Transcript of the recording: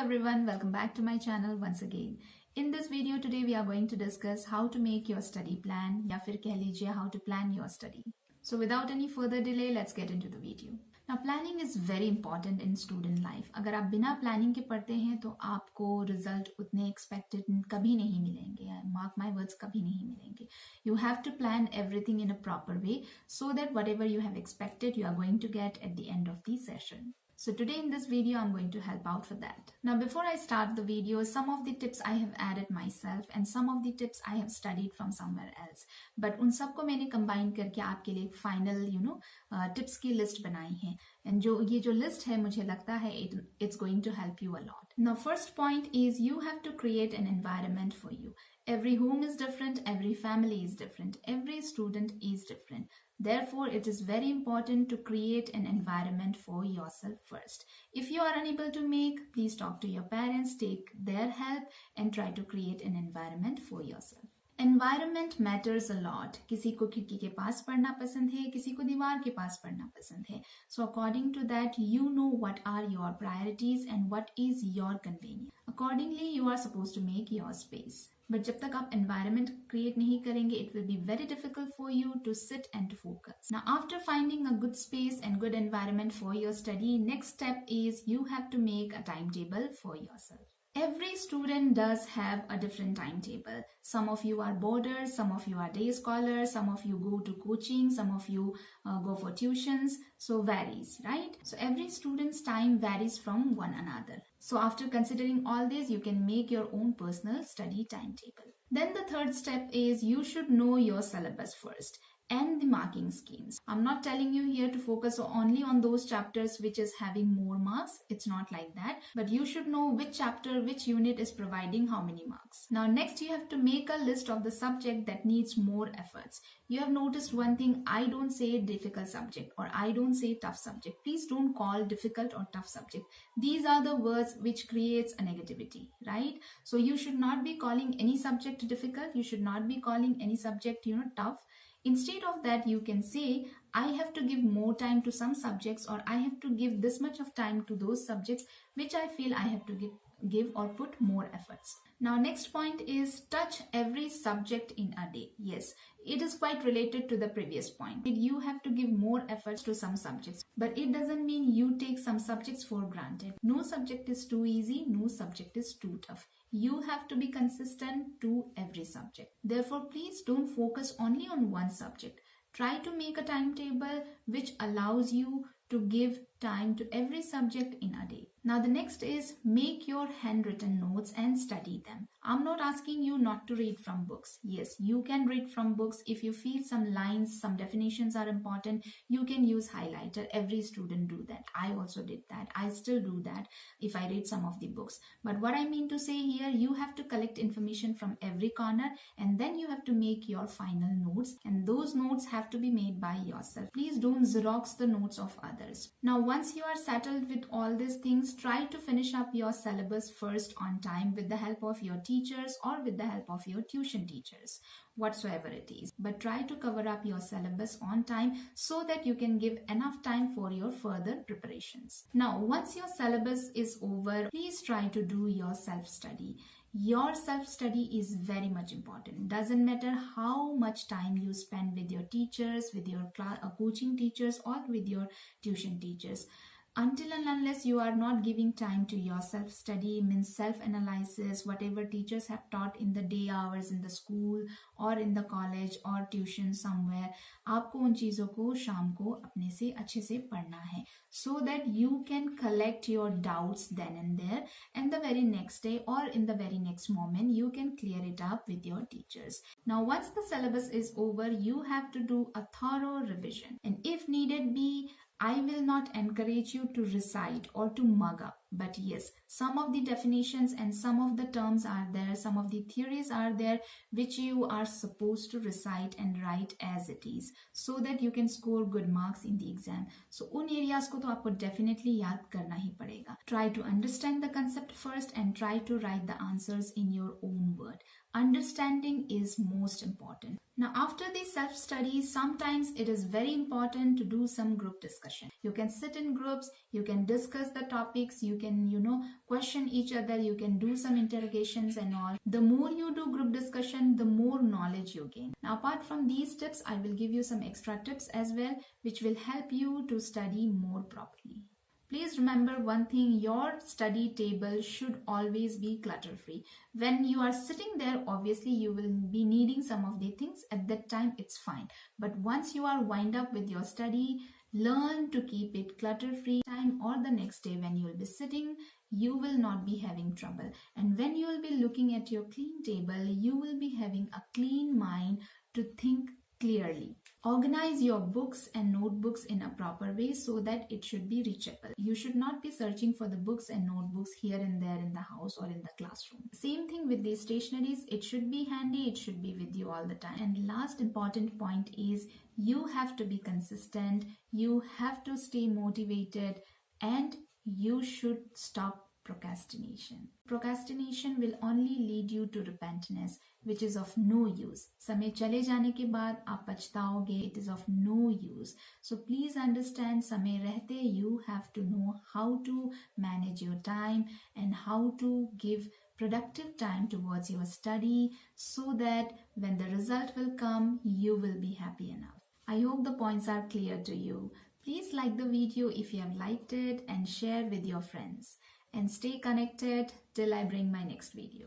everyone, welcome back to my channel once again. In this video today we are going to discuss how to make your study plan या फिर कह लीजिए how to plan your study. So without any further delay, let's get into the video. Now planning is very important in student life. अगर आप बिना planning के पढ़ते हैं तो आपको result उतने expected कभी नहीं मिलेंगे. Mark my words, कभी नहीं मिलेंगे. You have to plan everything in a proper way so that whatever you have expected you are going to get at the end of the session. So today in this video, I'm going to help out for that. Now, before I start the video, some of the tips I have added myself and some of the tips I have studied from somewhere else. But उन सबको मैंने combine करके आपके लिए final, tips की list बनाई है. And ये जो list है, मुझे लगता है it's going to help you a lot. Now, first point is you have to create an environment for you. Every home is different, every family is different, every student is different. Therefore, it is very important to create an environment for yourself first. If you are unable to make, please talk to your parents, take their help and try to create an environment for yourself. Environment matters a lot. किसी को खिड़की के पास पढ़ना पसंद है, किसी को दीवार के पास पढ़ना पसंद है. So according to that, you know what are your priorities and what is your convenience. Accordingly, you are supposed to make your space. But जब तक आप environment create नहीं करेंगे, it will be very difficult for you to sit and to focus. Now, after finding a good space and good environment for your study, next step is you have to make a timetable for yourself. Every student does have a different timetable. Some of you are boarders, some of you are day scholars, some of you go to coaching, some of you go for tuitions. So varies, right? So every student's time varies from one another. So after considering all this, you can make your own personal study timetable. Then the third step is you should know your syllabus first and the marking schemes. I'm not telling you here to focus only on those chapters which is having more marks. It's not like that. But you should know which chapter, which unit is providing how many marks. Now next you have to make a list of the subject that needs more efforts. You have noticed one thing, I don't say difficult subject or I don't say tough subject. Please don't call difficult or tough subject. These are the words which creates a negativity, right? So you should not be calling any subject difficult. You should not be calling any subject, tough. Instead of that, you can say, I have to give more time to some subjects or I have to give this much of time to those subjects which I feel I have to give or put more efforts. Now, next point is touch every subject in a day. Yes, it is quite related to the previous point. You have to give more efforts to some subjects, but it doesn't mean you take some subjects for granted. No subject is too easy, no subject is too tough. You have to be consistent to every subject. Therefore, please don't focus only on one subject. Try to make a timetable which allows you to give time to every subject in a day. Now the next is make your handwritten notes and study them. I'm not asking you not to read from books. Yes, you can read from books. If you feel some lines, some definitions are important, you can use highlighter. Every student do that. I also did that. I still do that if I read some of the books. But what I mean to say here, you have to collect information from every corner and then you have to make your final notes, and those notes have to be made by yourself. Please don't Xerox the notes of others. Now once you are settled with all these things, try to finish up your syllabus first on time with the help of your teachers or with the help of your tuition teachers, whatsoever it is. But try to cover up your syllabus on time so that you can give enough time for your further preparations. Now, once your syllabus is over, please try to do your self-study. Your self-study is very much important. Doesn't matter how much time you spend with your teachers, with your coaching teachers or with your tuition teachers. Until and unless you are not giving time to your self-study, means self-analysis, whatever teachers have taught in the day hours in the school or in the college or tuition somewhere, आपको उन चीज़ों को शाम को अपने से अच्छे से पढ़ना है so that you can collect your doubts then and there, and the very next day or in the very next moment you can clear it up with your teachers. Now once the syllabus is over, you have to do a thorough revision, and if needed be, I will not encourage you to recite or to mug up. But yes, some of the definitions and some of the terms are there, some of the theories are there which you are supposed to recite and write as it is so that you can score good marks in the exam. So उन areas को तो आपको definitely याद करना ही पड़ेगा. Try to understand the concept first and try to write the answers in your own word. Understanding is most important. Now, after the self-study, sometimes it is very important to do some group discussion. You can sit in groups, you can discuss the topics, you can, question each other, you can do some interrogations and all. The more you do group discussion, the more knowledge you gain. Now, apart from these tips, I will give you some extra tips as well, which will help you to study more properly. Please remember one thing, your study table should always be clutter free. When you are sitting there, obviously you will be needing some of the things. At that time, it's fine. But once you are wind up with your study, learn to keep it clutter free. Time or the next day when you will be sitting, you will not be having trouble. And when you will be looking at your clean table, you will be having a clean mind to think clearly. Organize your books and notebooks in a proper way so that it should be reachable. You should not be searching for the books and notebooks here and there in the house or in the classroom. Same thing with these stationeries. It should be handy. It should be with you all the time. And last important point is you have to be consistent. You have to stay motivated and you should stop procrastination. Procrastination will only lead you to repentance, which is of no use. समय चले जाने के बाद आप पछताओगे. It is of no use. So please understand, समय रहते you have to know how to manage your time and how to give productive time towards your study so that when the result will come, you will be happy enough. I hope the points are clear to you. Please like the video if you have liked it and share with your friends. And stay connected till I bring my next video.